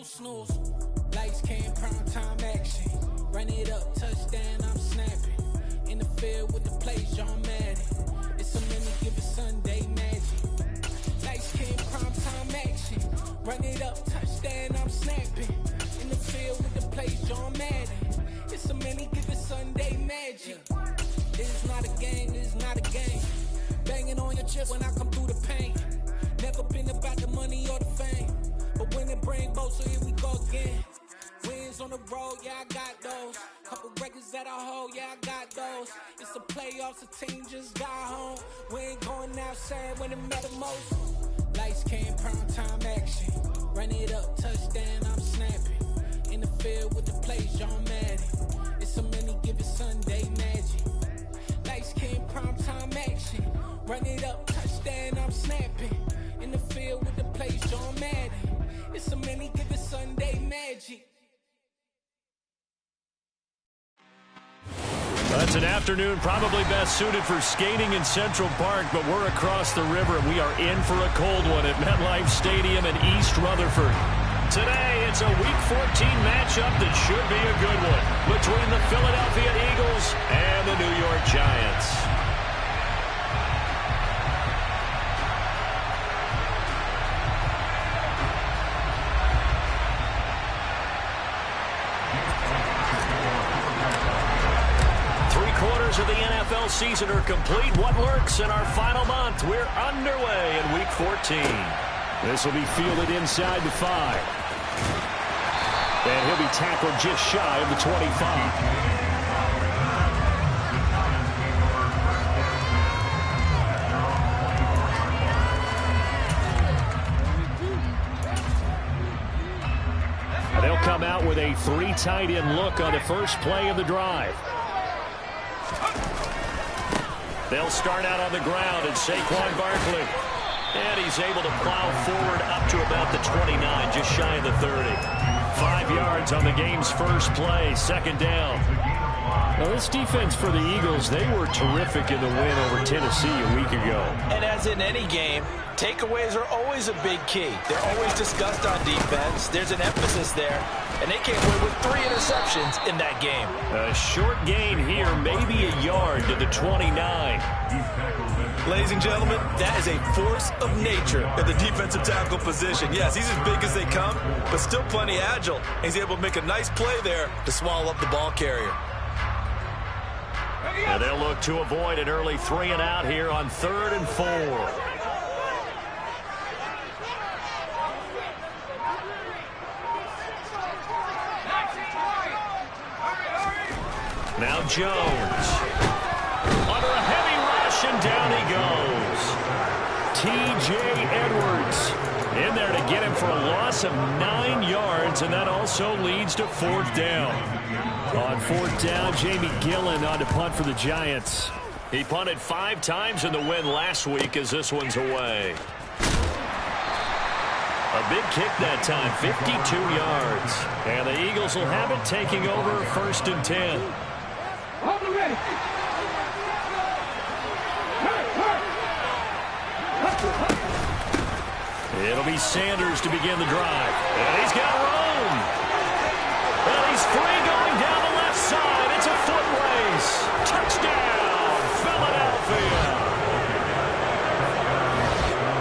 snooze. Lights came, prime time action. Run it up, touchdown, I'm snapping. In the field with the plays, John Madden. It's a mini given Sunday magic. Lights came, prime time action. Run it up, touchdown, I'm snapping. In the field with the plays, John Madden. It's a mini given Sunday magic. It's not a game, it's not a game. Banging on your chest when I come through the pain. Never been about the money or the fame. But when it bring both, so here we go again. Wins on the road, yeah, I got those. Couple records that I hold, yeah, I got those. It's the playoffs, the team just got home. We ain't going outside when it matter most. Lights came, prime time action. Run it up, touchdown, I'm snapping. In the field with the plays, John Madden. It's a mini given Sunday magic. Lights came, prime time action. Run it up, touchdown, I'm snapping. In the field with the plays, John Madden. It's a mini given Sunday magic. That's an afternoon probably best suited for skating in Central Park, but we're across the river and we are in for a cold one at MetLife Stadium in East Rutherford. Today, it's a Week 14 matchup that should be a good one between the Philadelphia Eagles and the New York Giants. Of the NFL season are complete. What lurks in our final month? We're underway in Week 14. This will be fielded inside the 5. And he'll be tackled just shy of the 25. And they'll come out with a 3 tight end look on the first play of the drive. They'll start out on the ground, and Saquon Barkley. And he's able to plow forward up to about the 29, just shy of the 30. 5 yards on the game's first play, second down. Now, this defense for the Eagles, they were terrific in the win over Tennessee a week ago. And as in any game, takeaways are always a big key. They're always discussed on defense. There's an emphasis there. And they came away with 3 interceptions in that game. A short gain here, maybe a yard to the 29. Ladies and gentlemen, that is a force of nature at the defensive tackle position. Yes, he's as big as they come, but still plenty agile. He's able to make a nice play there to swallow up the ball carrier. And they'll look to avoid an early 3 and out here on 3rd and 4. Now Jones. Under a heavy rush, and down he goes. T.J. Edwards in there to get him for a loss of 9 yards, and that also leads to 4th down. On 4th down, Jamie Gillen on to punt for the Giants. He punted 5 times in the win last week as this one's away. A big kick that time, 52 yards. And the Eagles will have it, taking over 1st and 10. It'll be Sanders to begin the drive. And he's got room. And he's free going down the left side. It's a foot race. Touchdown, Philadelphia.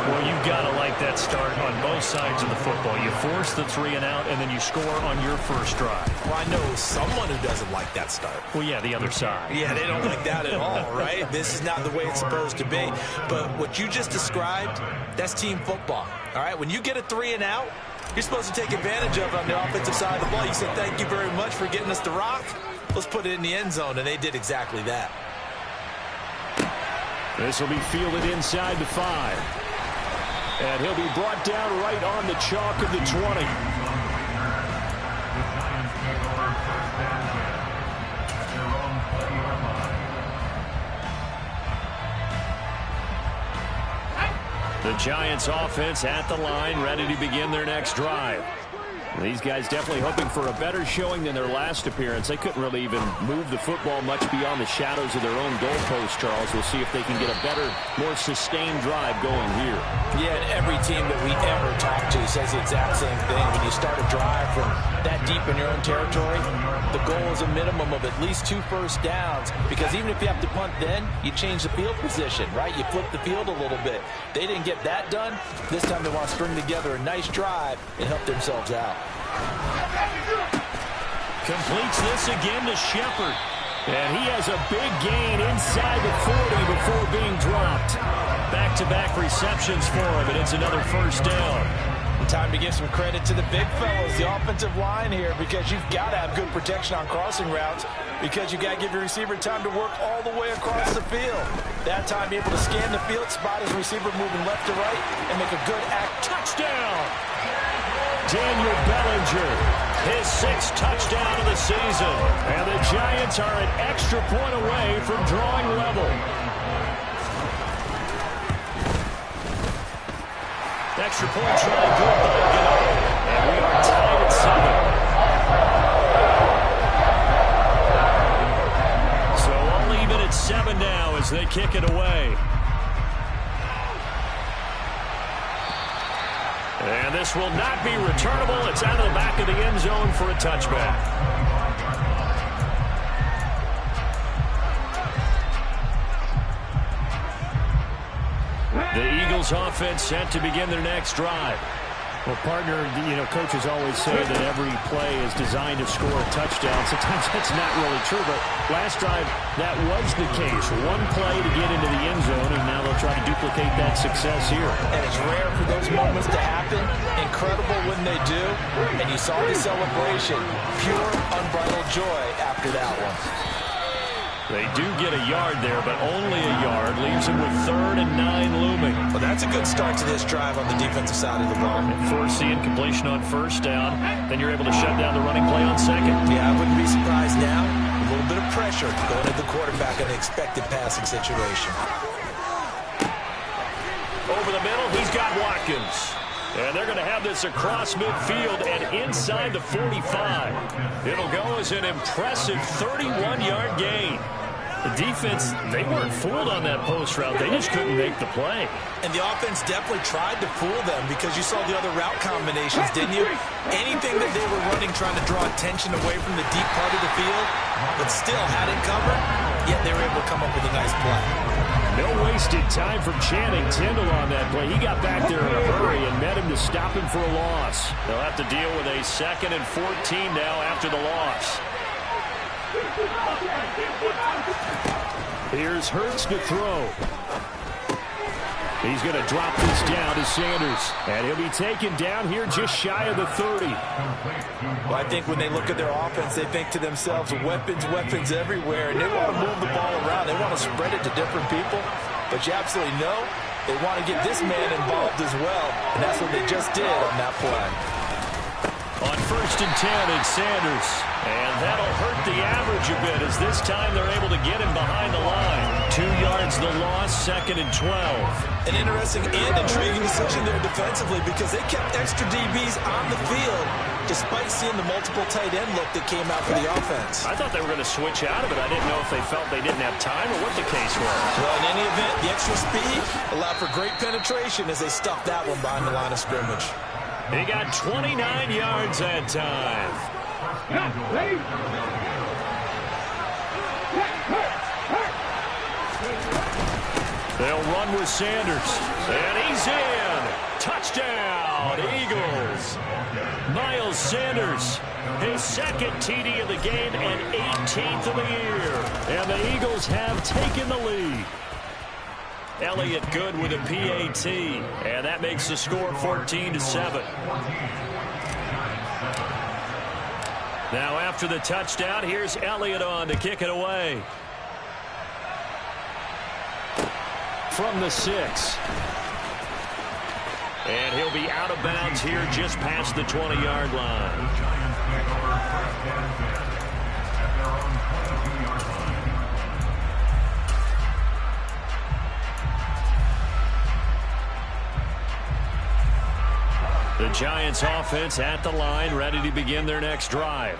Well, you've got to like that start on both sides of the football. You force the 3 and out, and then you score on your first drive. Well, I know someone who doesn't like that start. Well, yeah, the other side. Yeah, they don't like that at all, right? This is not the way it's supposed to be. But what you just described, that's team football, all right? When you get a 3 and out, you're supposed to take advantage of it on the offensive side of the ball. You said, thank you very much for getting us the rock. Let's put it in the end zone, and they did exactly that. This will be fielded inside the 5. And he'll be brought down right on the chalk of the 20. The Giants offense at the line, ready to begin their next drive. These guys definitely hoping for a better showing than their last appearance. They couldn't really even move the football much beyond the shadows of their own goalpost, Charles. We'll see if they can get a better, more sustained drive going here. Yeah, and every team that we ever talk to says the exact same thing. When you start a drive from that deep in your own territory, the goal is a minimum of at least 2 first downs, because even if you have to punt then, you change the field position, right? You flip the field a little bit. They didn't get that done. This time they want to string together a nice drive and help themselves out. Completes this again to Shepard. And he has a big gain inside the 40 before being dropped. Back-to-back receptions for him, and it's another first down. Time to give some credit to the big fellas, the offensive line here, because you've got to have good protection on crossing routes, because you've got to give your receiver time to work all the way across the field. That time, able to scan the field, spot his receiver moving left to right, and make a good touchdown. Daniel Bellinger, his 6th touchdown of the season. And the Giants are an extra point away from drawing level. Extra point try good by Gano. And we are tied at 7. So all even at 7 now as they kick it away. And this will not be returnable. It's out of the back of the end zone for a touchback. The Eagles offense set to begin their next drive. Well, partner, coaches always say that every play is designed to score a touchdown. Sometimes that's not really true, but last drive, that was the case. One play to get into the end zone, and now they'll try to duplicate that success here. And it's rare for those moments to happen. Incredible when they do. And you saw the celebration. Pure, unbridled joy after that one. They do get a yard there, but only a yard. Leaves them with 3rd and 9 looming. Well, that's a good start to this drive on the defensive side of the ball. And force the incompletion on first down. Then you're able to shut down the running play on second. Yeah, I wouldn't be surprised now. A little bit of pressure going at the quarterback in an expected passing situation. Over the middle, he's got Watkins. And they're going to have this across midfield and inside the 45. It'll go as an impressive 31-yard gain. The defense, they weren't fooled on that post route. They just couldn't make the play. And the offense definitely tried to fool them, because you saw the other route combinations, didn't you? Anything that they were running, trying to draw attention away from the deep part of the field, but still had it covered, yet they were able to come up with a nice play. No wasted time from Channing Tindall on that play. He got back there in a hurry and met him to stop him for a loss. They'll have to deal with a 2nd and 14 now after the loss. Here's Hurts to throw. He's going to drop this down to Sanders. And he'll be taken down here just shy of the 30. Well, I think when they look at their offense, they think to themselves, weapons, weapons everywhere. And they want to move the ball around. They want to spread it to different people. But you absolutely know they want to get this man involved as well. And that's what they just did on that play. On 1st and 10, it's Sanders. And that'll hurt the average a bit, as this time they're able to get him behind the line. 2 yards the loss, 2nd and 12. An interesting and intriguing decision there defensively, because they kept extra DBs on the field despite seeing the multiple tight end look that came out for the offense. I thought they were going to switch out of it. I didn't know if they felt they didn't have time or what the case was. Well, in any event, the extra speed allowed for great penetration as they stuffed that one behind the line of scrimmage. He got 29 yards that time. They'll run with Sanders. And he's in. Touchdown, Eagles. Miles Sanders, his 2nd TD of the game and 18th of the year. And the Eagles have taken the lead. Elliott good with a PAT. And that makes the score 14-7. Now after the touchdown, here's Elliott on to kick it away. From the 6. And he'll be out of bounds here just past the 20-yard line. The Giants offense at the line, ready to begin their next drive.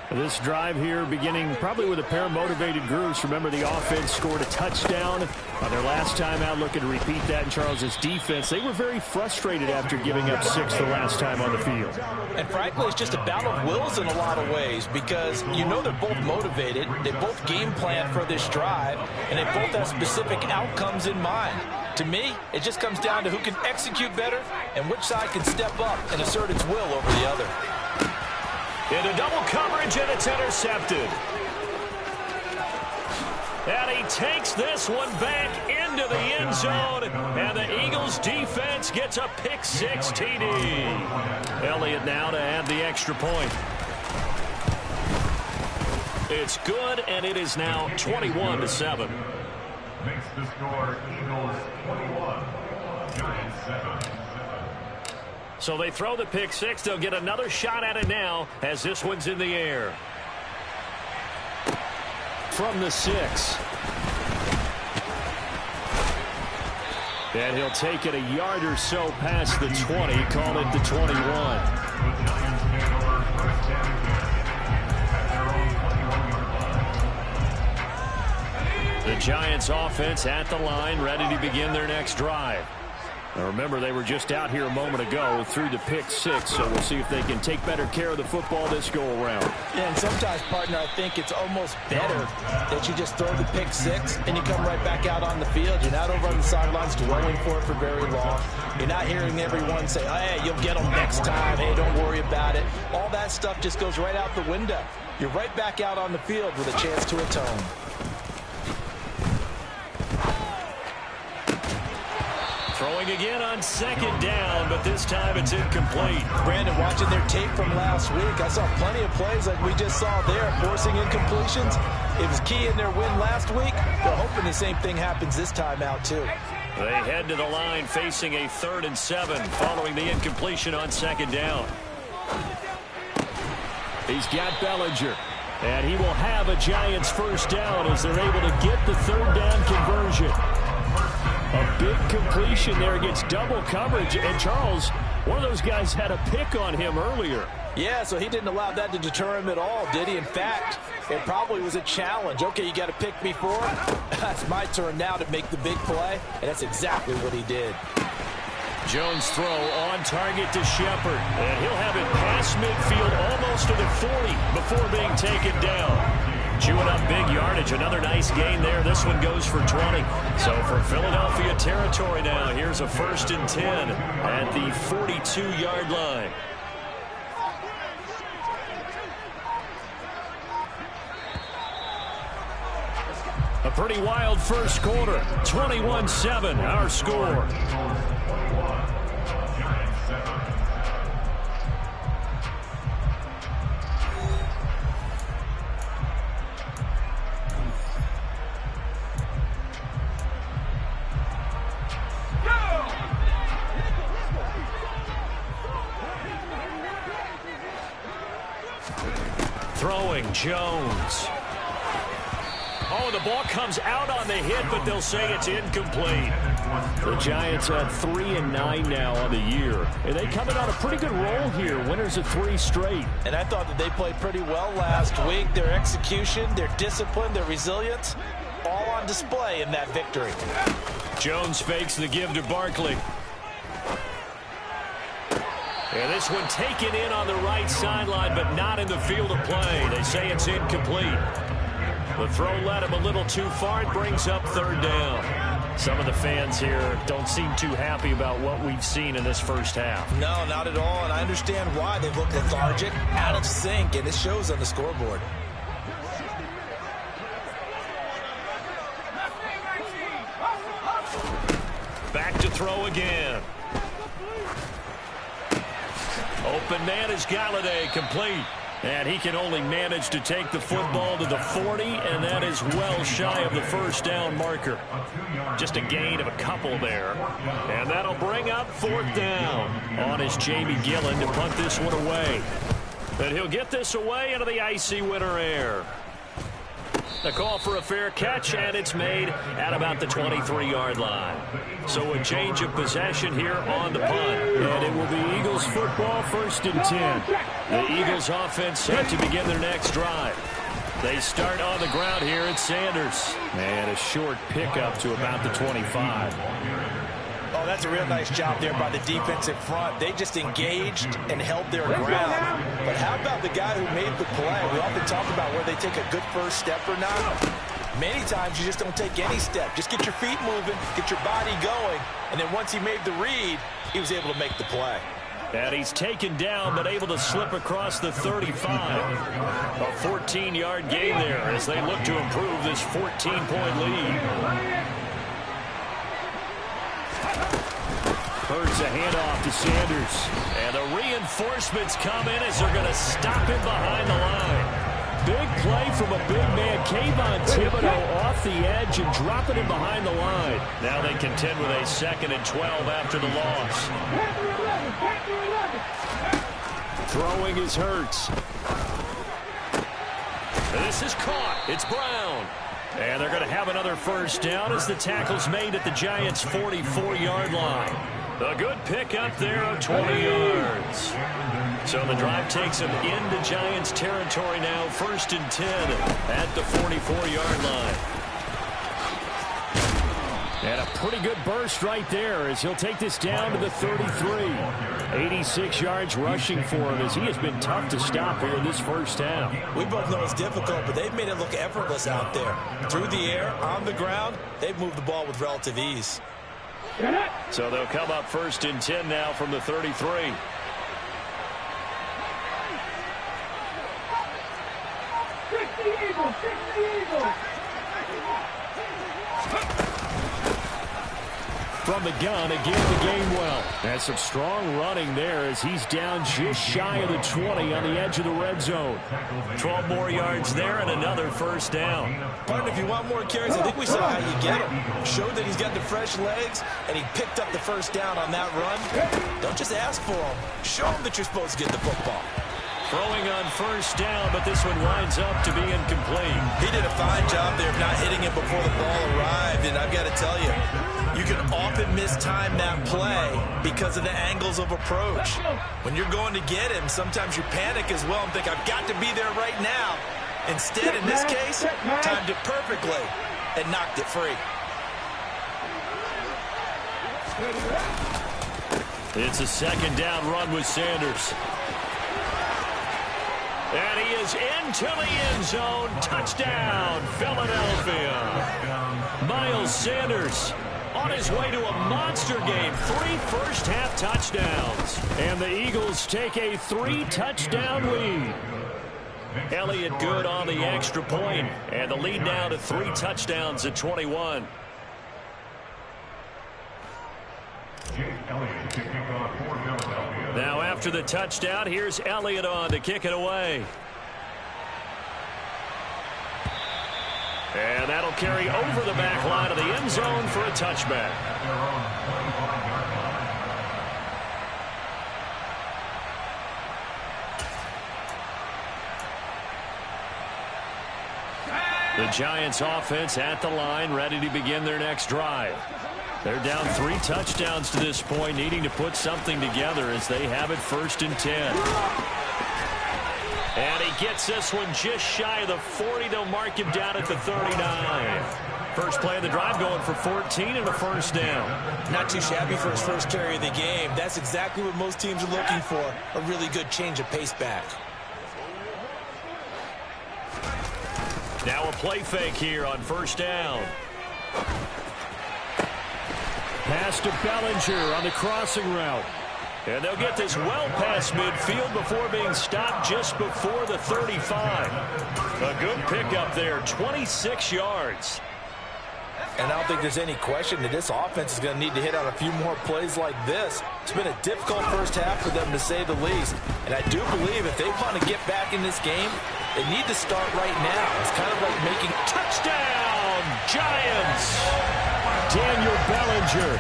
This drive here beginning probably with a pair of motivated groups. Remember, the offense scored a touchdown on their last time out, looking to repeat that in Charles's defense. They were very frustrated after giving up 6 the last time on the field. And frankly, it's just a battle of wills in a lot of ways, because you know they're both motivated. They both game plan for this drive, and they both have specific outcomes in mind. To me, it just comes down to who can execute better and which side can step up and assert its will over the other. Into double coverage, and it's intercepted. And he takes this one back into the end zone, and the Eagles defense gets a pick-6 TD. Elliott now to add the extra point. It's good, and it is now 21-7. Makes the score Eagles 21, Giants 7. So they throw the pick-6. They'll get another shot at it now as this one's in the air. From the 6. And he'll take it a yard or so past the 20. Call it the 21. The Giants offense at the line, ready to begin their next drive. Now remember, they were just out here a moment ago through the pick-6, so we'll see if they can take better care of the football this go-around. Yeah, and sometimes, partner, I think it's almost better that you just throw the pick-6 and you come right back out on the field. You're not over on the sidelines dwelling for it for very long. You're not hearing everyone say, hey, you'll get them next time. Hey, don't worry about it. All that stuff just goes right out the window. You're right back out on the field with a chance to atone. Throwing again on second down, but this time it's incomplete. Brandon, watching their tape from last week, I saw plenty of plays like we just saw there, forcing incompletions. It was key in their win last week. They're hoping the same thing happens this time out, too. They head to the line facing a 3rd and 7 following the incompletion on second down. He's got Bellinger, and he will have a Giants first down as they're able to get the 3rd down conversion. A big completion there against double coverage. And Charles, one of those guys had a pick on him earlier. Yeah, so he didn't allow that to deter him at all, did he? In fact, it probably was a challenge. Okay, you got to pick me for it. That's my turn now to make the big play. And that's exactly what he did. Jones throw on target to Shepard. And he'll have it past midfield almost to the 40 before being taken down. Chewing up big yardage. Another nice gain there. This one goes for 20. So for Philadelphia territory now, here's a 1st and 10 at the 42-yard line. A pretty wild first quarter. 21-7, our score. Throwing, Jones. Oh, the ball comes out on the hit, but they'll say it's incomplete. The Giants at 3-9 now on the year. And they coming on a pretty good roll here. Winners of 3 straight. And I thought that they played pretty well last week. Their execution, their discipline, their resilience, all on display in that victory. Jones fakes the give to Barkley. And this one taken in on the right sideline, but not in the field of play. They say it's incomplete. The throw led him a little too far. It brings up 3rd down. Some of the fans here don't seem too happy about what we've seen in this first half. No, not at all, and I understand why. They look lethargic, out of sync, and it shows on the scoreboard. Back to throw again. Open man is Galladay, complete. And he can only manage to take the football to the 40, and that is well shy of the first down marker. Just a gain of a couple there. And that'll bring up 4th down. On is Jamie Gillen to punt this one away. But he'll get this away into the icy winter air. A call for a fair catch, and it's made at about the 23-yard line. So a change of possession here on the punt. And it will be Eagles football, 1st and 10. The Eagles offense set to begin their next drive. They start on the ground here at Sanders. And a short pickup to about the 25. Oh, that's a real nice job there by the defensive front. They just engaged and held their ground. But how about the guy who made the play? We often talk about where they take a good first step or not. Many times you just don't take any step. Just get your feet moving, get your body going, and then once he made the read, he was able to make the play. And he's taken down, but able to slip across the 35. A 14-yard gain there as they look to improve this 14-point lead. Hurts a handoff to Sanders. And the reinforcements come in as they're going to stop him behind the line. Big play from a big man. Kayvon Thibodeau off the edge and dropping him behind the line. Now they contend with a 2nd and 12 after the loss. Throwing is Hurts. This is caught. It's Brown. And they're going to have another first down as the tackle's made at the Giants' 44-yard line. A good pickup there of 20 yards. So the drive takes them into Giants territory now, 1st and 10 at the 44-yard line. And a pretty good burst right there as he'll take this down to the 33. 86 yards rushing for him as he has been tough to stop here in this first half. We both know it's difficult, but they've made it look effortless out there. Through the air, on the ground, they've moved the ball with relative ease. So they'll come up 1st and 10 now from the 33. From the gun, again to Gainwell. That's some strong running there as he's down just shy of the 20 on the edge of the red zone. 12 more yards there and another first down. Partner, if you want more carries, I think we saw how you get him. Showed that he's got the fresh legs, and he picked up the first down on that run. Don't just ask for him. Show him that you're supposed to get the football. Throwing on first down, but this one winds up to be incomplete. He did a fine job there of not hitting it before the ball arrived, and I've got to tell you, you can often mistime that play because of the angles of approach. When you're going to get him, sometimes you panic as well and think, I've got to be there right now. Instead, in this case, timed it perfectly and knocked it free. It's a 2nd down run with Sanders. And he is into the end zone. Touchdown, Philadelphia. Miles Sanders on his way to a monster game. 3 first-half touchdowns. And the Eagles take a 3-touchdown lead. Elliott good on the extra point. And the lead now to 3 touchdowns at 21. Now after the touchdown, here's Elliott on to kick it away. And that'll carry over the back line of the end zone for a touchback. The Giants offense at the line, ready to begin their next drive. They're down 3 touchdowns to this point, needing to put something together as they have it 1st and 10. And he gets this one just shy of the 40. They'll mark him down at the 39. First play of the drive going for 14 and a first down. Not too shabby for his first carry of the game. That's exactly what most teams are looking for, a really good change of pace back. Now a play fake here on first down. Pass to Bellinger on the crossing route. And they'll get this well past midfield before being stopped just before the 35. A good pickup there, 26 yards. And I don't think there's any question that this offense is going to need to hit on a few more plays like this. It's been a difficult first half for them, to say the least. And I do believe if they want to get back in this game, they need to start right now. It's kind of like making... Touchdown, Giants! Daniel Bellinger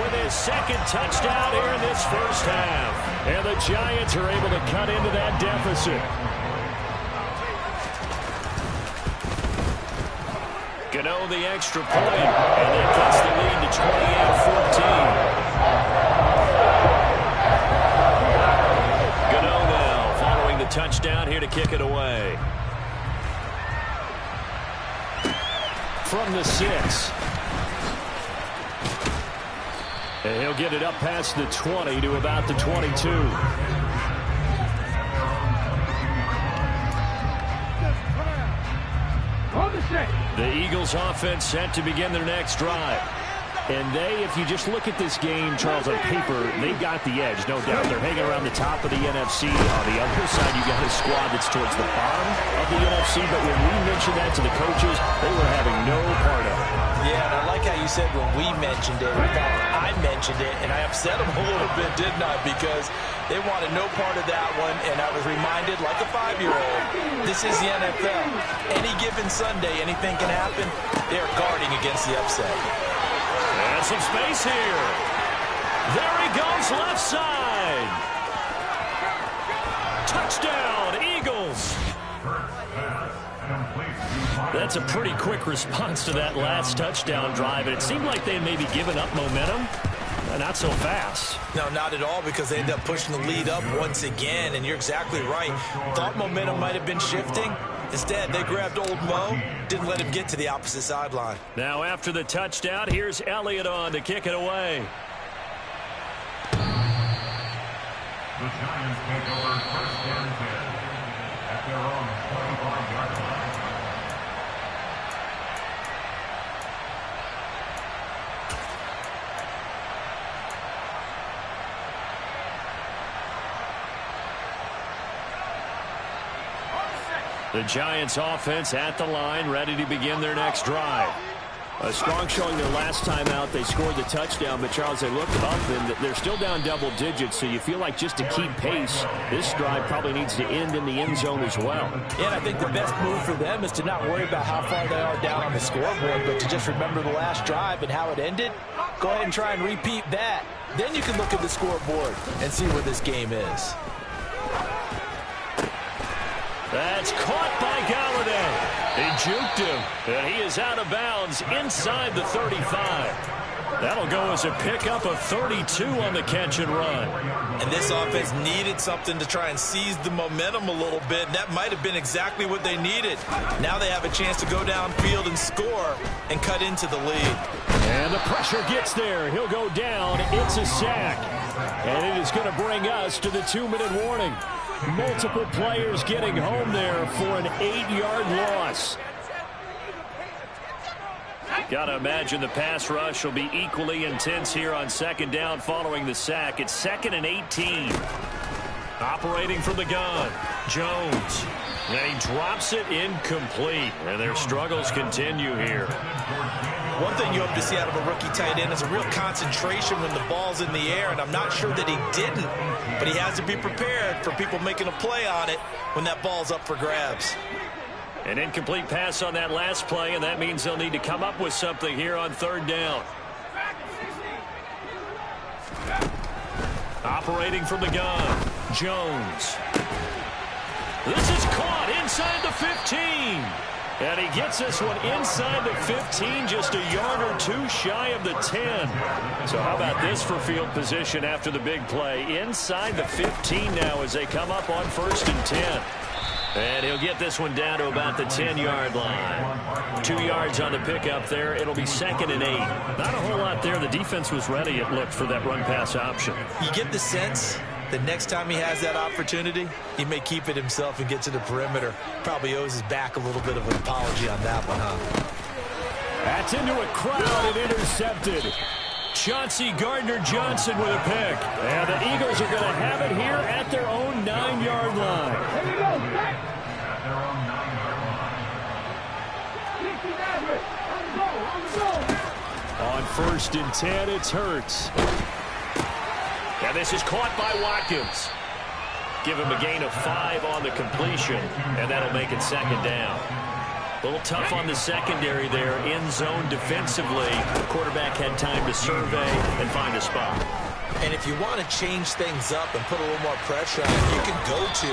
with his 2nd touchdown here in this first half. And the Giants are able to cut into that deficit. Gano the extra point, and it cuts the lead to 28-14. Gano now following the touchdown here to kick it away. From the 6. And he'll get it up past the 20 to about the 22. The Eagles offense set to begin their next drive. And they, if you just look at this game, Charles, on paper, they've got the edge, no doubt. They're hanging around the top of the NFC. On the other side, you got a squad that's towards the bottom of the NFC. But when we mentioned that to the coaches, they were having no part of it. Yeah, and I like how you said when we mentioned it. In fact, I mentioned it, and I upset them a little bit, didn't I? Because they wanted no part of that one, and I was reminded, like a 5-year-old, this is the NFL. Any given Sunday, anything can happen. They're guarding against the upset. And some space here. There he goes, left side. Touchdown, Eagles. That's a pretty quick response to that last touchdown drive. And it seemed like they had maybe given up momentum. Not so fast. No, not at all, because they end up pushing the lead up once again. And you're exactly right. Thought momentum might have been shifting. Instead, they grabbed old Mo, didn't let him get to the opposite sideline. Now after the touchdown, here's Elliott on to kick it away. The Giants take over 1st and 10 at their own 25-yard line. The Giants offense at the line, ready to begin their next drive. A strong showing their last time out. They scored the touchdown, but Charles, they looked up and they're still down double digits, so you feel like just to keep pace, this drive probably needs to end in the end zone as well. Yeah, and I think the best move for them is to not worry about how far they are down on the scoreboard, but to just remember the last drive and how it ended. Go ahead and try and repeat that. Then you can look at the scoreboard and see where this game is. That's caught by Galladay. He juked him, and he is out of bounds inside the 35. That'll go as a pickup of 32 on the catch and run. And this offense needed something to try and seize the momentum a little bit, and that might have been exactly what they needed. Now they have a chance to go downfield and score and cut into the lead. And the pressure gets there. He'll go down. It's a sack. And it is going to bring us to the 2-minute warning. Multiple players getting home there for an 8-yard loss. Got to imagine the pass rush will be equally intense here on 2nd down following the sack. It's 2nd and 18. Operating from the gun, Jones. And he drops it incomplete. And their struggles continue here. One thing you hope to see out of a rookie tight end is a real concentration when the ball's in the air, and I'm not sure that he didn't, but he has to be prepared for people making a play on it when that ball's up for grabs. An incomplete pass on that last play, and that means they'll need to come up with something here on 3rd down. Operating from the gun, Jones. This is caught inside the 15. And he gets this one inside the 15, just a yard or two shy of the 10. So how about this for field position after the big play? Inside the 15 now as they come up on 1st and 10. And he'll get this one down to about the 10-yard line. 2 yards on the pickup there. It'll be 2nd and 8. Not a whole lot there. The defense was ready, it looked, for that run-pass option. You get the sense the next time he has that opportunity, he may keep it himself and get to the perimeter. Probably owes his back a little bit of an apology on that one, huh? That's into a crowd and intercepted. Chauncey Gardner-Johnson with a pick. And the Eagles are going to have it here at their own 9-yard line. On 1st and 10, it's Hurts. And this is caught by Watkins. Give him a gain of 5 on the completion, and that'll make it 2nd down. A little tough on the secondary there, in zone defensively. The quarterback had time to survey and find a spot. And if you want to change things up and put a little more pressure on it, you can go to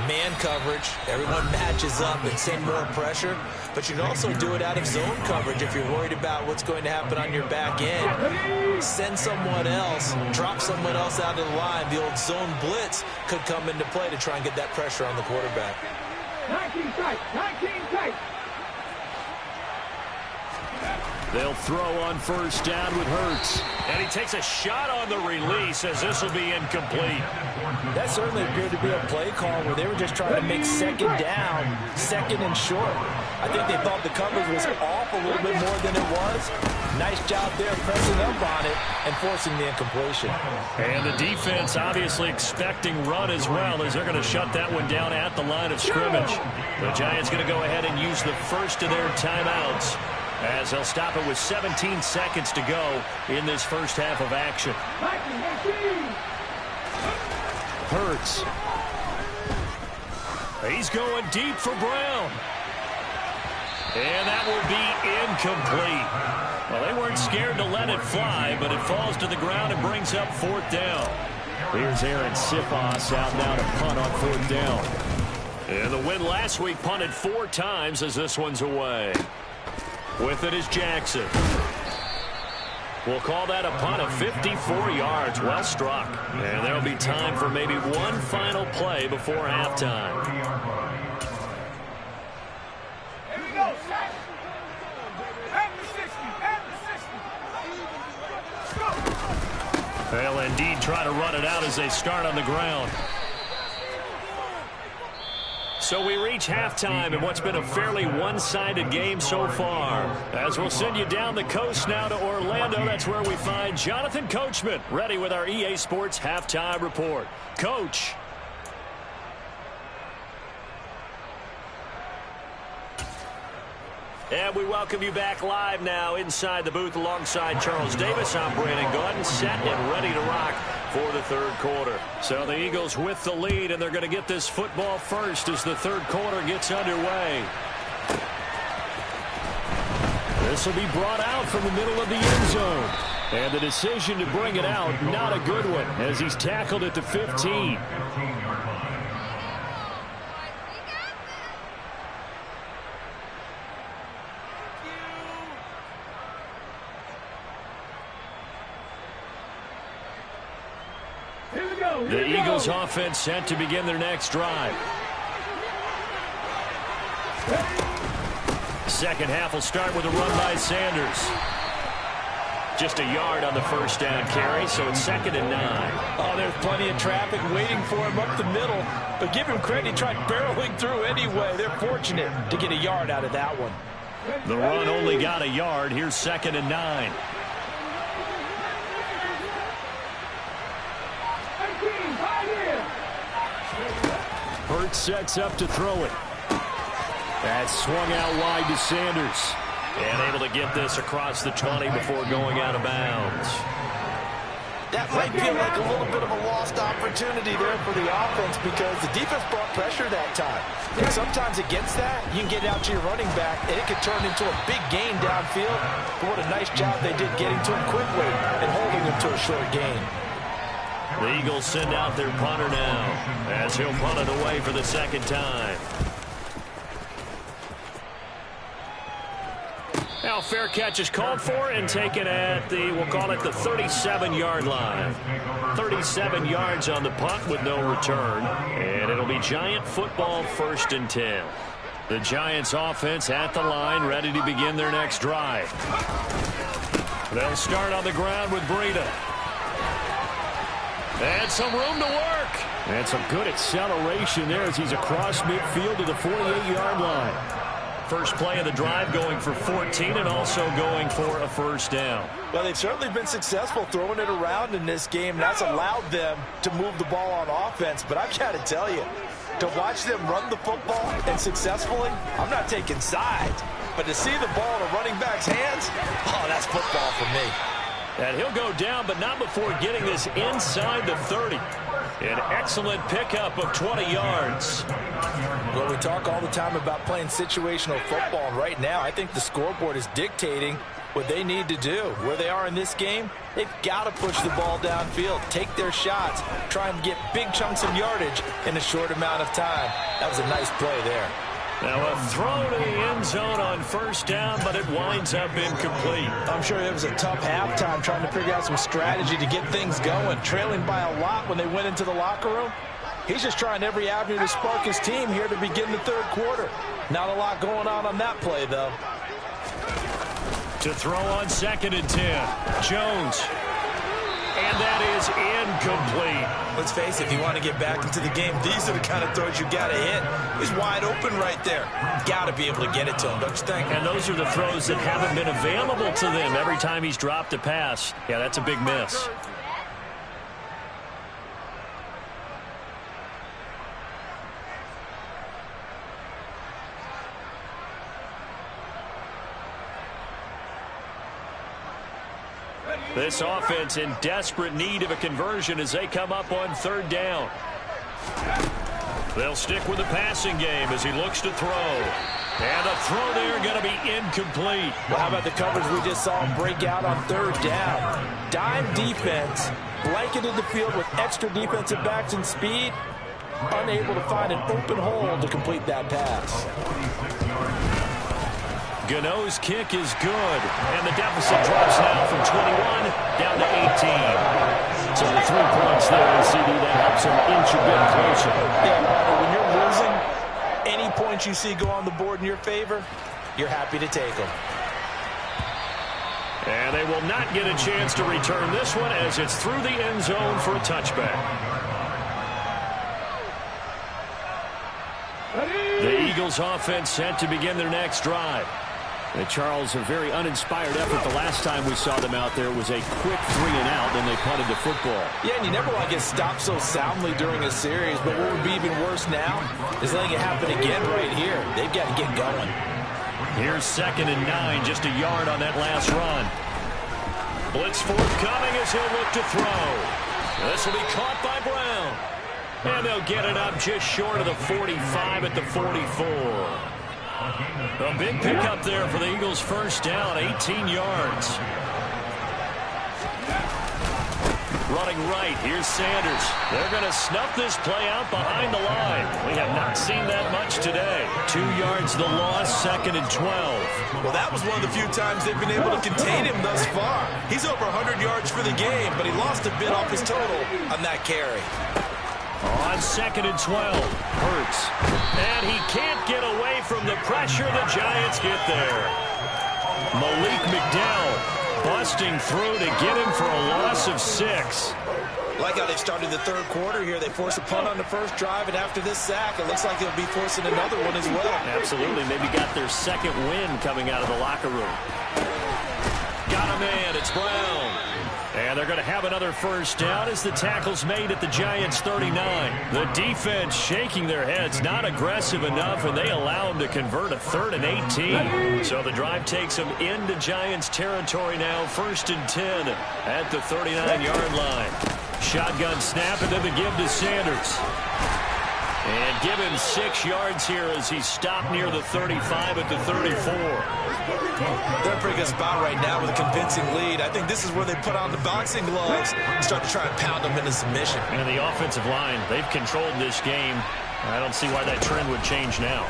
Man coverage, everyone matches up and send more pressure, but you can also do it out of zone coverage if you're worried about what's going to happen on your back end. Send someone else, drop someone else out of the line. The old zone blitz could come into play to try and get that pressure on the quarterback. 19 tight, 19 tight. They'll throw on first down with Hurts. And he takes a shot on the release as this will be incomplete. That certainly appeared to be a play call where they were just trying to make second down, second and short. I think they thought the coverage was off a little bit more than it was. Nice job there pressing up on it and forcing the incompletion. And the defense obviously expecting run as well, as they're going to shut that one down at the line of scrimmage. The Giants going to go ahead and use the first of their timeouts, as they'll stop it with 17 seconds to go in this first half of action. Hurts. He's going deep for Brown. And that will be incomplete. Well, they weren't scared to let it fly, but it falls to the ground and brings up fourth down. Here's Aaron Sipos out now to punt on fourth down. And the win last week punted 4 times as this one's away. With it is Jackson. We'll call that a punt of 54 yards. Well struck. And there'll be time for maybe one final play before halftime. Here we go, Shaq. At the 60, They'll indeed try to run it out as they start on the ground. So we reach halftime in what's been a fairly one-sided game so far. As we'll send you down the coast now to Orlando, that's where we find Jonathan Coachman, ready with our EA Sports Halftime Report. Coach. And we welcome you back live now inside the booth alongside Charles Davis. I'm Brandon Gaudin, set and ready to rock for the third quarter. So the Eagles with the lead, and they're going to get this football first as the third quarter gets underway. This will be brought out from the middle of the end zone. And the decision to bring it out, not a good one, as he's tackled at the 15. The Eagles offense set to begin their next drive. Second half will start with a run by Sanders. Just a yard on the first down carry, so it's 2nd and 9. Oh, there's plenty of traffic waiting for him up the middle. But give him credit, he tried barreling through anyway. They're fortunate to get a yard out of that one. The run only got a yard. Here's 2nd and 9. Hurts sets up to throw it. That's swung out wide to Sanders. And able to get this across the 20 before going out of bounds. That might feel like a little bit of a lost opportunity there for the offense because the defense brought pressure that time. And sometimes against that, you can get out to your running back, and it could turn into a big gain downfield. But what a nice job they did getting to him quickly and holding him to a short gain. The Eagles send out their punter now as he'll punt it away for the second time. Now fair catch is called for and taken at the, we'll call it the 37-yard line. 37 yards on the punt with no return. And it'll be Giant football 1st and 10. The Giants offense at the line, ready to begin their next drive. They'll start on the ground with Breida. And some room to work. And some good acceleration there as he's across midfield to the 48-yard line. First play of the drive going for 14 and also going for a first down. Well, they've certainly been successful throwing it around in this game. That's allowed them to move the ball on offense. But I've got to tell you, to watch them run the football and successfully, I'm not taking sides. But to see the ball in a running back's hands, oh, that's football for me. And he'll go down, but not before getting this inside the 30. An excellent pickup of 20 yards. Well, we talk all the time about playing situational football, and right now I think the scoreboard is dictating what they need to do. Where they are in this game, they've got to push the ball downfield, take their shots, try and get big chunks of yardage in a short amount of time. That was a nice play there. Now a throw to the end zone on first down, but it winds up incomplete. I'm sure it was a tough halftime trying to figure out some strategy to get things going, trailing by a lot when they went into the locker room. He's just trying every avenue to spark his team here to begin the third quarter. Not a lot going on that play, though. To throw on 2nd and 10. Jones. And that is incomplete. Let's face it, if you want to get back into the game, these are the kind of throws you got to hit. He's wide open right there. Got to be able to get it to him, don't you think? And those are the throws that haven't been available to them every time he's dropped a pass. Yeah, that's a big miss. This offense in desperate need of a conversion as they come up on 3rd down. They'll stick with the passing game as he looks to throw. And the throw there going to be incomplete. Well, how about the coverage we just saw him break out on 3rd down? Dime defense, blanketed the field with extra defensive backs and speed, unable to find an open hole to complete that pass. Gano's kick is good, and the deficit drops now from 21 down to 18. So the 3 points there in CD, that helps him inch a bit closer. Yeah, but when you're losing, any points you see go on the board in your favor, you're happy to take them. And they will not get a chance to return this one as it's through the end zone for a touchback. The Eagles offense set to begin their next drive. And Charles, a very uninspired effort the last time we saw them out there was a quick 3-and-out, then they punted the football. Yeah, and you never want to get stopped so soundly during a series, but what would be even worse now is letting it happen again right here. They've got to get going. Here's 2nd and 9, just a yard on that last run. Blitz forthcoming as he'll look to throw. This will be caught by Brown. And they'll get it up just short of the 45 at the 44. A big pickup there for the Eagles' first down, 18 yards. Running right, here's Sanders. They're going to snuff this play out behind the line. We have not seen that much today. 2 yards the loss, 2nd and 12. Well, that was one of the few times they've been able to contain him thus far. He's over 100 yards for the game, but he lost a bit off his total on that carry. On 2nd and 12, Hurts. And he can't get away from the pressure. The Giants get there. Malik McDowell busting through to get him for a loss of 6. Like how they started the third quarter here. They force a punt on the first drive, and after this sack, it looks like they'll be forcing another one as well. Absolutely. Maybe got their second win coming out of the locker room. Got a man. It's Brown. And they're going to have another first down as the tackle's made at the Giants' 39. The defense shaking their heads, not aggressive enough, and they allow them to convert a 3rd and 18. So the drive takes them into Giants territory now, 1st and 10 at the 39-yard line. Shotgun snap and then the give to Sanders. And give him 6 yards here as he's stopped near the 35 at the 34. They're in a pretty good spot right now with a convincing lead. I think this is where they put on the boxing gloves and start to try and pound them into submission. And the offensive line, they've controlled this game. I don't see why that trend would change now.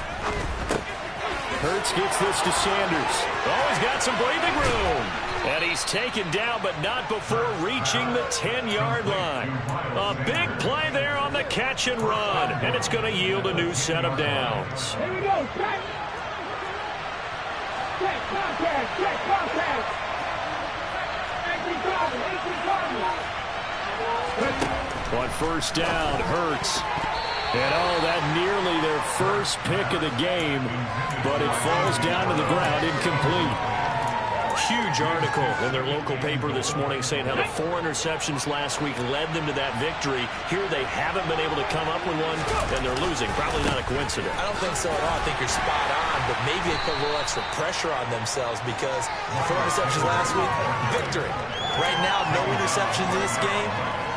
Hurts gets this to Sanders. Oh, he's got some breathing room. And he's taken down, but not before reaching the 10-yard line. A big play there on the catch and run. And it's going to yield a new set of downs. Here we go. Check contact. Check contact. On first down, Hurts. And oh, that nearly their first pick of the game, but it falls down to the ground incomplete. Huge article in their local paper this morning saying how the 4 interceptions last week led them to that victory. Here they haven't been able to come up with one, and they're losing. Probably not a coincidence. I don't think so at all. I think you're spot on, but maybe they put a little extra pressure on themselves because 4 interceptions last week, victory. Right now, no interceptions in this game.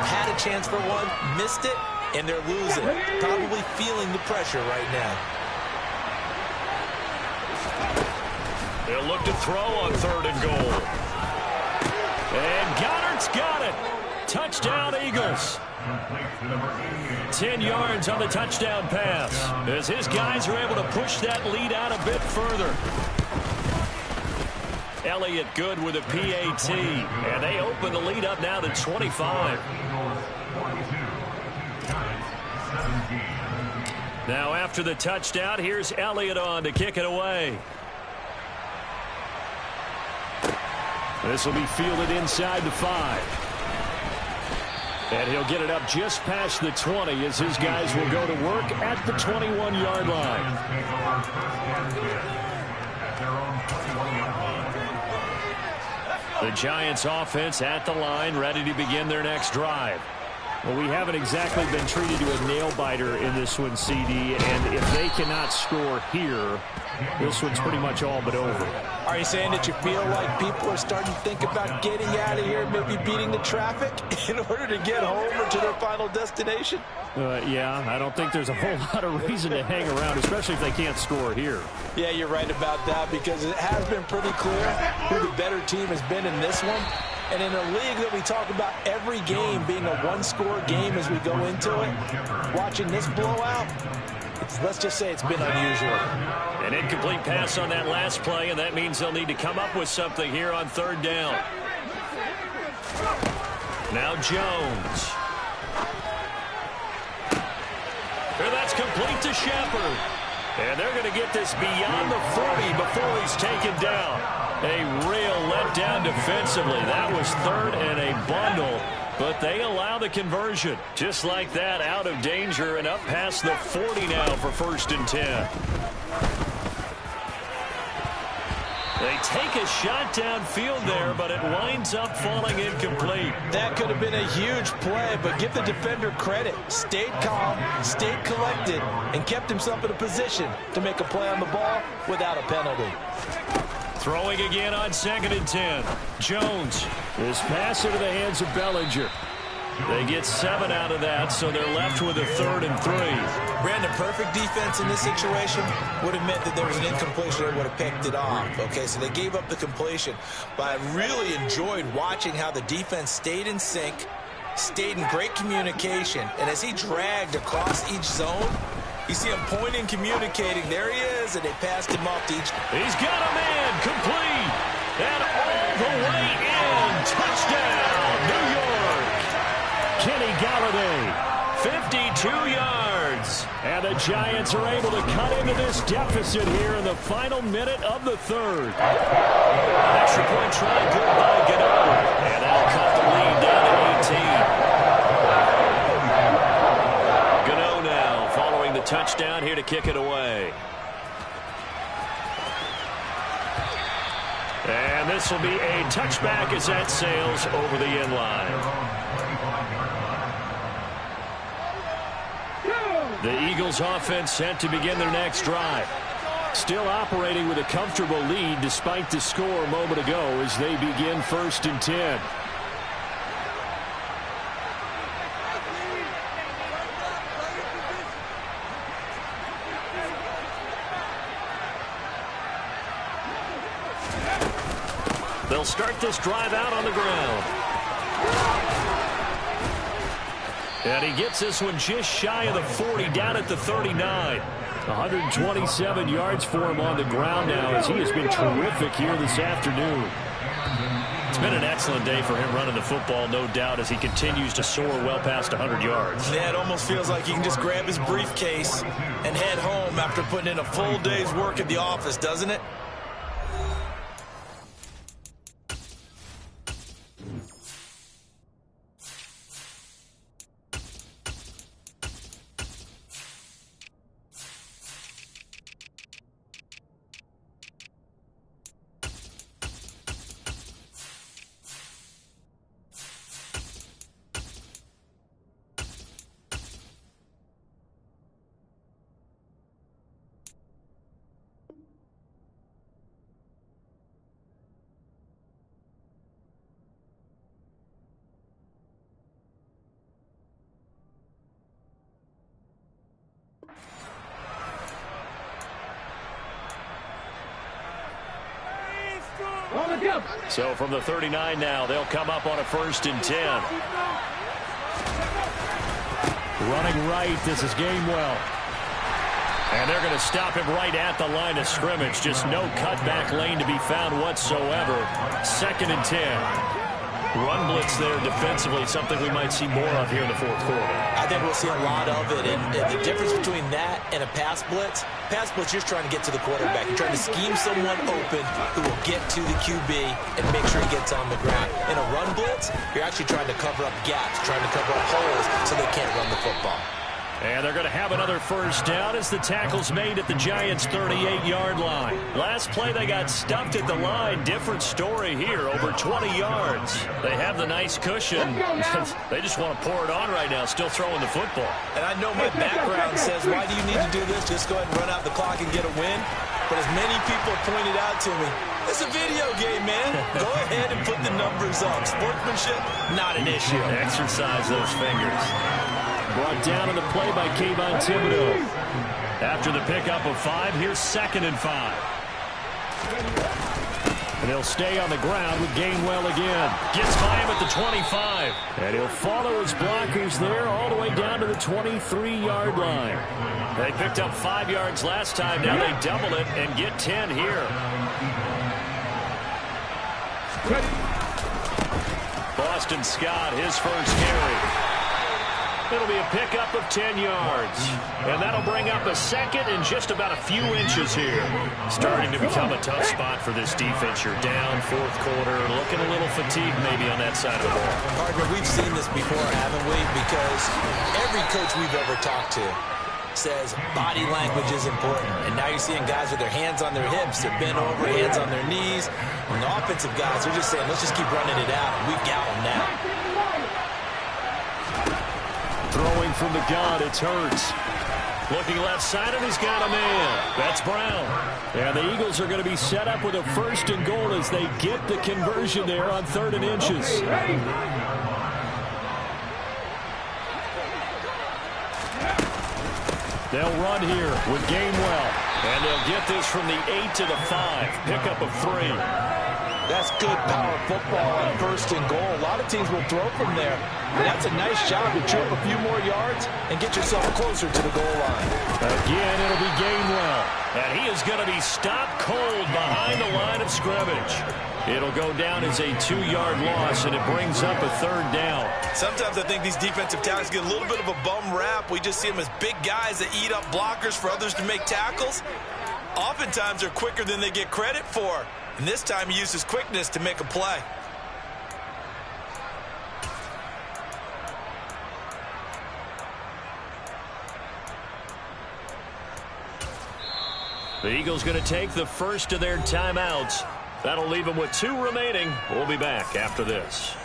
Had a chance for one, missed it, and they're losing. Probably feeling the pressure right now. They'll look to throw on 3rd and goal. And Goddard's got it. Touchdown, Eagles. 10 yards on the touchdown pass as his guys are able to push that lead out a bit further. Elliott good with a PAT, and they open the lead up now to 25. Now after the touchdown, here's Elliott on to kick it away. This will be fielded inside the 5. And he'll get it up just past the 20 as his guys will go to work at the 21-yard line. The Giants offense at the line, ready to begin their next drive. Well, we haven't exactly been treated to a nail-biter in this one, CD, and if they cannot score here, this one's pretty much all but over. Are you saying that you feel like people are starting to think about getting out of here, maybe beating the traffic in order to get home or to their final destination? Yeah, I don't think there's a whole lot of reason to hang around, especially if they can't score here. Yeah, you're right about that because it has been pretty clear who the better team has been in this one. And in a league that we talk about every game being a one-score game as we go into it, watching this blowout, let's just say it's been unusual. An incomplete pass on that last play, and that means they'll need to come up with something here on 3rd down. Now Jones. Here, that's complete to Shepard. And they're going to get this beyond the 40 before he's taken down. A real letdown defensively. That was 3rd and a bundle, but they allow the conversion. Just like that, out of danger and up past the 40 now for 1st and 10. They take a shot downfield there, but it winds up falling incomplete. That could have been a huge play, but give the defender credit. Stayed calm, stayed collected, and kept himself in a position to make a play on the ball without a penalty. Throwing again on 2nd and 10. Jones. This pass into the hands of Bellinger. They get 7 out of that, so they're left with a 3rd and 3. Brandon, perfect defense in this situation would have meant that there was an incompletion. They would have picked it off. Okay, so they gave up the completion. But I really enjoyed watching how the defense stayed in sync, stayed in great communication. And as he dragged across each zone, you see him pointing, communicating. There he is, and they passed him off to each. He's got a man complete. And all the way in. Touchdown, New York. Kenny Galladay, 52 yards. And the Giants are able to cut into this deficit here in the final minute of the 3rd. Extra point try good by Gano. And that'll cut the lead down to 18. Gano now following the touchdown here to kick it away. And this will be a touchback as that sails over the end line. The Eagles offense set to begin their next drive. Still operating with a comfortable lead despite the score a moment ago as they begin 1st and 10. They'll start this drive out on the ground. And he gets this one just shy of the 40, down at the 39. 127 yards for him on the ground now as he has been terrific here this afternoon. It's been an excellent day for him running the football, no doubt, as he continues to soar well past 100 yards. Yeah, it almost feels like he can just grab his briefcase and head home after putting in a full day's work at the office, doesn't it? So from the 39 now, they'll come up on a 1st and 10. Running right, this is Gainwell. And they're going to stop him right at the line of scrimmage. Just no cutback lane to be found whatsoever. 2nd and 10. Run blitz there defensively, something we might see more of here in the 4th quarter. I think we'll see a lot of it. And the difference between that and a pass blitz, you're trying to get to the quarterback. You're trying to scheme someone open who will get to the QB and make sure he gets on the ground. In a run blitz, you're actually trying to cover up gaps, trying to cover up holes so they can't run the football. And they're going to have another 1st down as the tackle's made at the Giants' 38-yard line. Last play, they got stuffed at the line. Different story here, over 20 yards. They have the nice cushion. They just want to pour it on right now, still throwing the football. And I know my background says, why do you need to do this? Just go ahead and run out the clock and get a win. But as many people pointed out to me, it's a video game, man. Go ahead and put the numbers up. Sportsmanship, not an issue. Exercise those fingers. Brought down in the play by Kayvon Thibodeau. After the pickup of 5, here's 2nd and 5. And he'll stay on the ground with Gainwell again. Gets by him at the 25. And he'll follow his blockers there all the way down to the 23-yard line. They picked up 5 yards last time. Now they double it and get 10 here. Boston Scott, his first carry. It'll be a pickup of 10 yards. And that'll bring up a 2nd and just about a few inches here. Starting to become a tough spot for this defense. You're down 4th quarter, looking a little fatigued maybe on that side of the ball. Partner, we've seen this before, haven't we? Because every coach we've ever talked to says body language is important. And now you're seeing guys with their hands on their hips, they're bent over, hands on their knees. And the offensive guys, they're just saying, let's just keep running it out. We've got them now. Throwing from the gun, it's Hurts. Looking left side, and he's got a man. That's Brown. And the Eagles are going to be set up with a 1st and goal as they get the conversion there on 3rd and inches. They'll run here with Gainwell. And they'll get this from the 8 to the 5. Pickup of 3. That's good power football on 1st and goal. A lot of teams will throw from there. And that's a nice job to chew up a few more yards and get yourself closer to the goal line. Again, it'll be Gainwell. And he is going to be stopped cold behind the line of scrimmage. It'll go down as a 2-yard loss, and it brings up a 3rd down. Sometimes I think these defensive tackles get a little bit of a bum rap. We just see them as big guys that eat up blockers for others to make tackles. Oftentimes they're quicker than they get credit for. And this time he uses quickness to make a play. The Eagles going to take the 1st of their timeouts. That'll leave them with 2 remaining. We'll be back after this.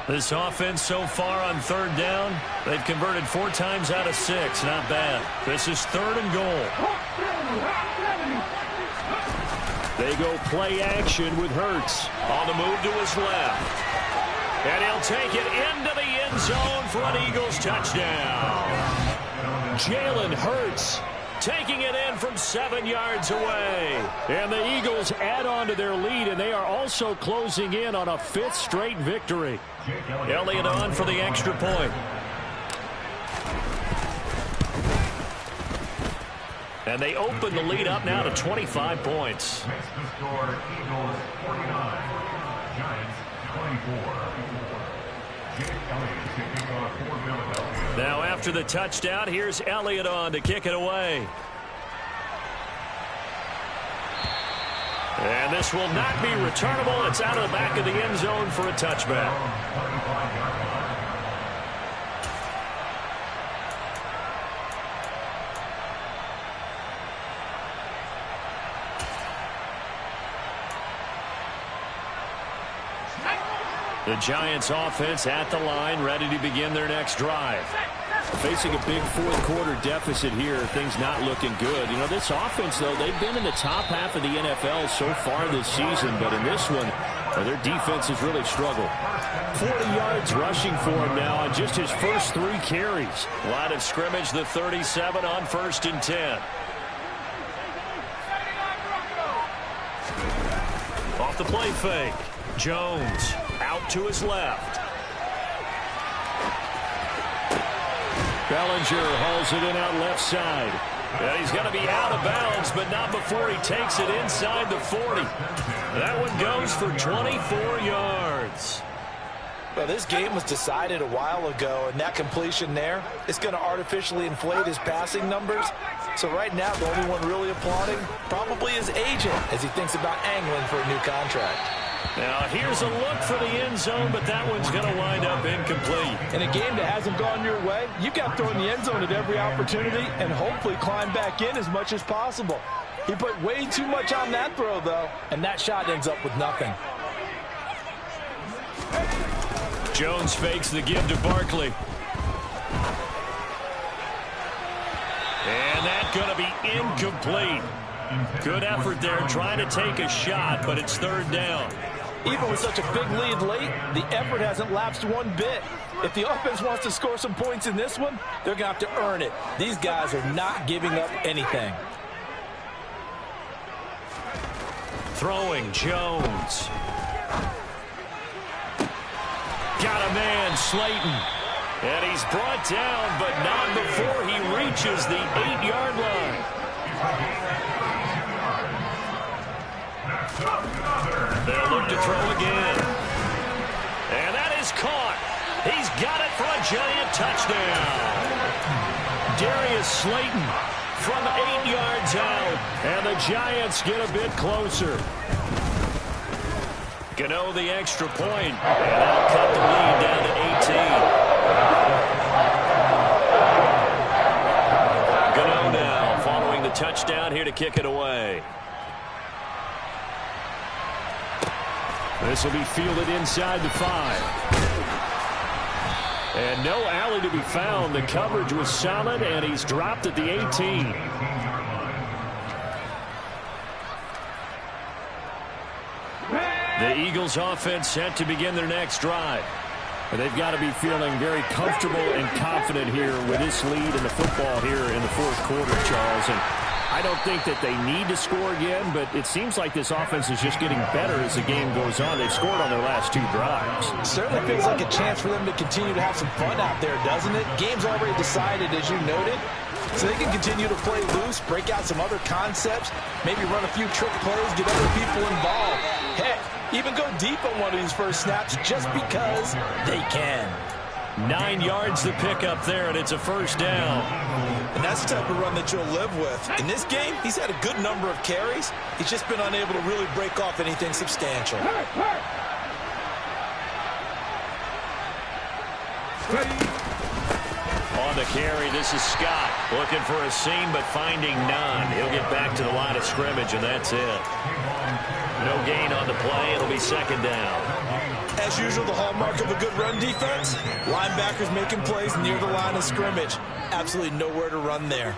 This offense so far on 3rd down, they've converted 4 times out of 6. Not bad. This is 3rd and goal. They go play action with Hurts on the move to his left. And he'll take it into the end zone for an Eagles touchdown. Jalen Hurts taking it in from 7 yards away. And the Eagles add on to their lead, and they are also closing in on a 5th straight victory. Elliott on for the extra point. And they open the lead up now to 25 points. Makes the score Eagles 49, Giants 24. Jake Elliott kicking off for Philadelphia. Now after the touchdown, here's Elliott on to kick it away. And this will not be returnable. It's out of the back of the end zone for a touchback. The Giants offense at the line, ready to begin their next drive. Facing a big fourth-quarter deficit here, things not looking good. You know, this offense, though, they've been in the top half of the NFL so far this season, but in this one, their defense has really struggled. 40 yards rushing for him now on just his first 3 carries. Line of scrimmage, the 37 on 1st and 10. Off the play fake. Jones out to his left. Bellinger hauls it in out left side. And he's going to be out of bounds, but not before he takes it inside the 40. That one goes for 24 yards. Well, this game was decided a while ago, and that completion there is going to artificially inflate his passing numbers. So right now, the only one really applauding probably his agent as he thinks about angling for a new contract. Now, here's a look for the end zone, but that one's going to wind up incomplete. In a game that hasn't gone your way, you've got to throw in the end zone at every opportunity and hopefully climb back in as much as possible. He put way too much on that throw, though, and that shot ends up with nothing. Jones fakes the give to Barkley. And that's going to be incomplete. Good effort there trying to take a shot, but it's 3rd down. Even with such a big lead late, the effort hasn't lapsed one bit. If the offense wants to score some points in this one, they're going to have to earn it. These guys are not giving up anything. Throwing Jones. Got a man, Slayton. And he's brought down, but not before he reaches the 8-yard line. They'll look to throw again. And that is caught. He's got it for a giant touchdown. Darius Slayton from 8 yards out. And the Giants get a bit closer. Gano the extra point. And that'll cut the lead down to 18. Gano now following the touchdown here to kick it away. This will be fielded inside the 5. And no alley to be found. The coverage was solid, and he's dropped at the 18. The Eagles offense set to begin their next drive. And they've got to be feeling very comfortable and confident here with this lead in the football here in the 4th quarter, Charles. And I don't think that they need to score again, but it seems like this offense is just getting better as the game goes on. They've scored on their last 2 drives. It certainly feels like a chance for them to continue to have some fun out there, doesn't it? Game's already decided, as you noted, so they can continue to play loose, break out some other concepts, maybe run a few trick plays, get other people involved. Heck, even go deep on one of these first snaps just because they can. 9 yards to pick up there, and it's a 1st down. And that's the type of run that you'll live with. In this game, he's had a good number of carries. He's just been unable to really break off anything substantial. On the carry, this is Scott. Looking for a seam, but finding none. He'll get back to the line of scrimmage, and that's it. No gain on the play. It'll be 2nd down. As usual, the hallmark of a good run defense, linebackers making plays near the line of scrimmage. Absolutely nowhere to run there.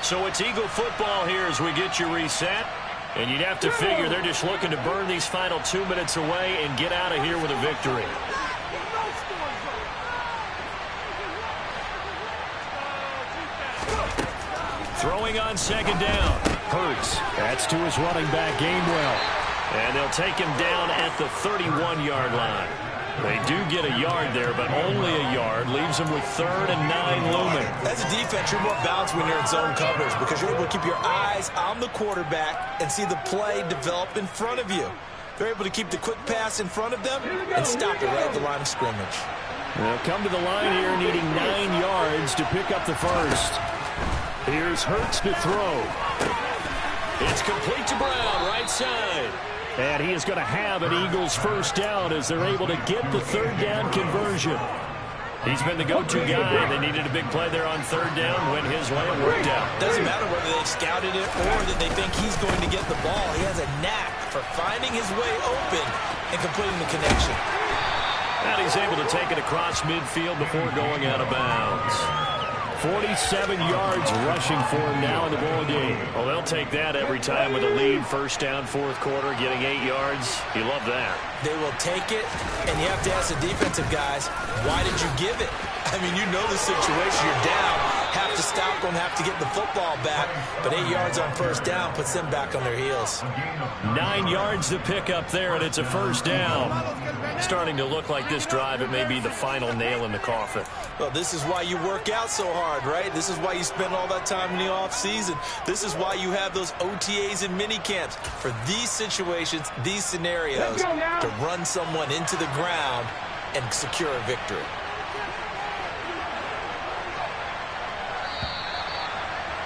So it's Eagle football here as we get you reset. And you'd have to figure they're just looking to burn these final 2 minutes away and get out of here with a victory. Throwing on 2nd down. Hurts. That's to his running back, Gainwell. And they'll take him down at the 31-yard line. They do get a yard there, but only a yard. Leaves them with 3rd and 9 looming. As a defense, you're more balanced when you're in zone coverage because you're able to keep your eyes on the quarterback and see the play develop in front of you. They're able to keep the quick pass in front of them and stop it right at the line of scrimmage. They'll come to the line here needing 9 yards to pick up the 1st. Here's Hurts to throw. It's complete to Brown, right side. And he is going to have an Eagles 1st down as they're able to get the 3rd down conversion. He's been the go-to guy. They needed a big play there on 3rd down. Went his way. It worked out. Doesn't matter whether they scouted it or that they think he's going to get the ball. He has a knack for finding his way open and completing the connection. And he's able to take it across midfield before going out of bounds. 47 yards rushing for him now in the ball game. Well, they'll take that every time with a lead. First down, fourth quarter, getting 8 yards. You love that. They will take it, and you have to ask the defensive guys, why did you give it? I mean, you know the situation. You're down. Have to stop them, have to get the football back. But 8 yards on first down puts them back on their heels. 9 yards to pick up there, and it's a first down. Starting to look like this drive, it may be the final nail in the coffin. Well, this is why you work out so hard, right? This is why you spend all that time in the offseason. This is why you have those OTAs and mini camps for these situations, these scenarios, to run someone into the ground and secure a victory.